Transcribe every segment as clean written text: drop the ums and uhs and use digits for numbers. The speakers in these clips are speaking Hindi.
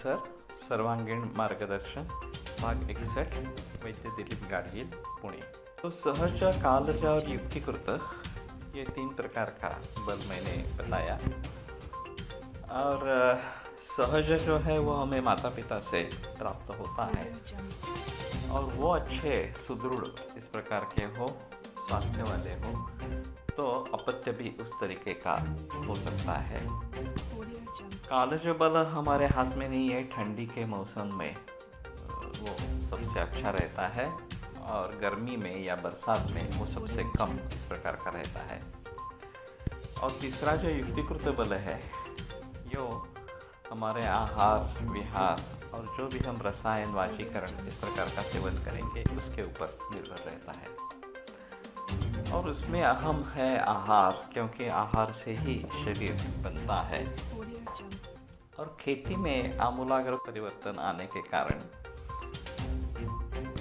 सर सर्वांगीण मार्गदर्शन भाग 61 वैद्य दिलीप गाडगीळ पुणे। तो सहज कालज और युक्तिकृत ये 3 प्रकार का बल मैंने बताया। और सहज जो है वो हमें माता पिता से प्राप्त होता है और वो अच्छे सुदृढ़ इस प्रकार के हो, स्वास्थ्य वाले हो, तो अपत्य भी उस तरीके का हो सकता है। कालज बल हमारे हाथ में नहीं है। ठंडी के मौसम में वो सबसे अच्छा रहता है और गर्मी में या बरसात में वो सबसे कम इस प्रकार का रहता है। और तीसरा जो युक्तिकृत बल है यो हमारे आहार विहार और जो भी हम रसायन वाशीकरण इस प्रकार का सेवन करेंगे उसके ऊपर निर्भर रहता है। और उसमें अहम है आहार, क्योंकि आहार से ही शरीर बनता है। और खेती में आमूलाग्र परिवर्तन आने के कारण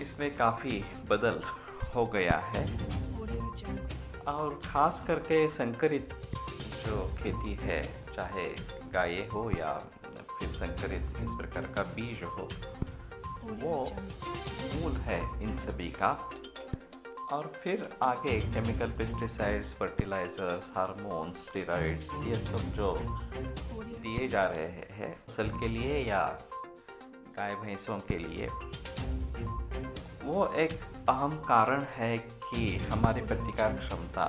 इसमें काफ़ी बदल हो गया है। और ख़ास करके संकरित जो खेती है, चाहे गाये हो या फिर संकरित इस प्रकार का बीज हो, वो मूल है इन सभी का। और फिर आगे chemical pesticides, fertilisers, hormones, steroids ये सब जो दिए जा रहे हैं फसल के लिए या गाय भैंसों के लिए, वो एक अहम कारण है कि हमारी प्रतिकार क्षमता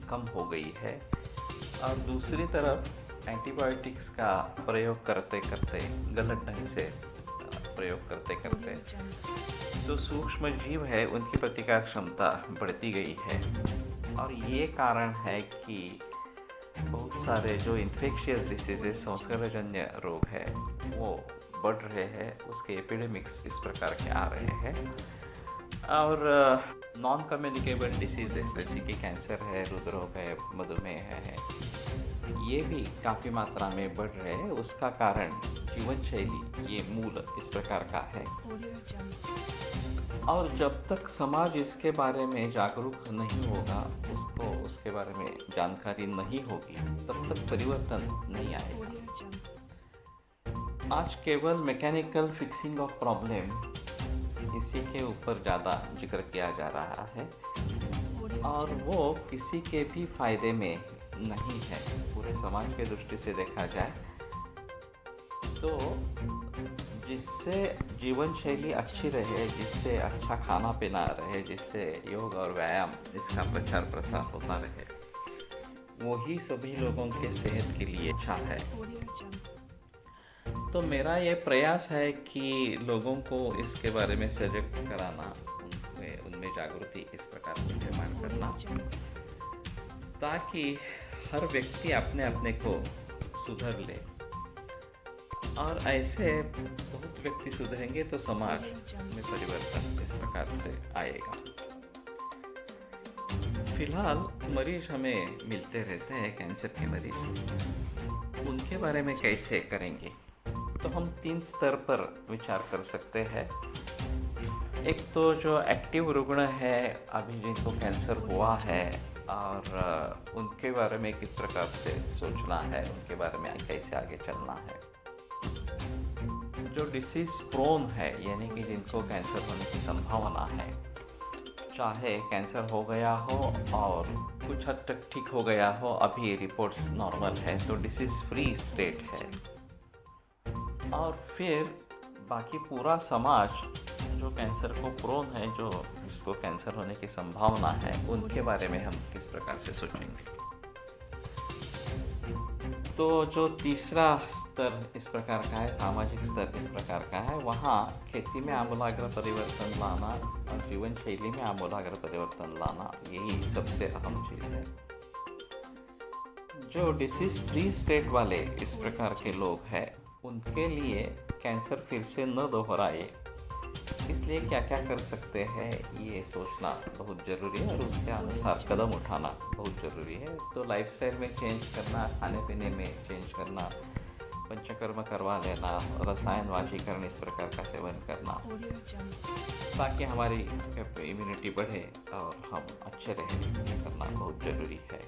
कम हो गई है। और दूसरी तरफ एंटीबायोटिक्स का प्रयोग करते करते, गलत ढंग से प्रयोग करते करते जो सूक्ष्म जीव है उनकी प्रतिकार क्षमता बढ़ती गई है। और ये कारण है कि बहुत सारे जो इन्फेक्शियस डिसीजेस, संसर्गजन्य रोग है, वो बढ़ रहे हैं। उसके एपिडेमिक्स इस प्रकार के आ रहे हैं। और नॉन कम्युनिकेबल डिसीजेस जैसे कि कैंसर है, हृदरोग है, मधुमेह है, ये भी काफ़ी मात्रा में बढ़ रहे हैं। उसका कारण जीवन शैली ये मूल इस प्रकार का है। और जब तक समाज इसके बारे में जागरूक नहीं होगा, उसको उसके बारे में जानकारी नहीं होगी, तब तक परिवर्तन नहीं आएगा। आज केवल मैकेनिकल फिक्सिंग ऑफ प्रॉब्लम इसी के ऊपर ज़्यादा जिक्र किया जा रहा है और वो किसी के भी फायदे में नहीं है। पूरे समाज के दृष्टि से देखा जाए तो जिससे जीवन शैली अच्छी रहे, जिससे अच्छा खाना पीना रहे, जिससे योग और व्यायाम इसका प्रचार प्रसार होता रहे, वही सभी लोगों के सेहत के लिए अच्छा है। तो मेरा ये प्रयास है कि लोगों को इसके बारे में सजग कराना, उनमें जागृति इस प्रकार की निर्माण करना, ताकि हर व्यक्ति अपने अपने को सुधर ले। और ऐसे बहुत व्यक्ति सुधरेंगे तो समाज में परिवर्तन इस प्रकार से आएगा। फिलहाल मरीज हमें मिलते रहते हैं, कैंसर के मरीज, उनके बारे में कैसे करेंगे? तो हम 3 स्तर पर विचार कर सकते हैं। एक तो जो एक्टिव रुग्ण है, अभी जिनको कैंसर हुआ है, और उनके बारे में किस प्रकार से सोचना है, उनके बारे में कैसे आगे चलना है। जो डिसीज प्रोन है, यानी कि जिनको कैंसर होने की संभावना है, चाहे कैंसर हो गया हो और कुछ हद तक ठीक हो गया हो, अभी रिपोर्ट्स नॉर्मल है, तो डिसीज फ्री स्टेट है। और फिर बाकी पूरा समाज जो कैंसर को प्रोन है, जो जिसको कैंसर होने की संभावना है, उनके बारे में हम किस प्रकार से सोचेंगे। तो जो तीसरा स्तर इस प्रकार का है, सामाजिक स्तर इस प्रकार का है, वहाँ खेती में आमूलाग्र परिवर्तन लाना और जीवन शैली में आमूलाग्र परिवर्तन लाना, यही सबसे अहम चीज़ है। जो डिसीज फ्री स्टेट वाले इस प्रकार के लोग हैं, उनके लिए कैंसर फिर से न दोहराए, इसलिए क्या क्या कर सकते हैं ये सोचना बहुत ज़रूरी है और उसके अनुसार कदम उठाना बहुत ज़रूरी है। तो लाइफस्टाइल में चेंज करना, खाने पीने में चेंज करना, पंचकर्म करवा लेना, रसायन वाशीकरण इस प्रकार का सेवन करना, ताकि हमारी इम्यूनिटी बढ़े और हम अच्छे रहें, करना बहुत ज़रूरी है।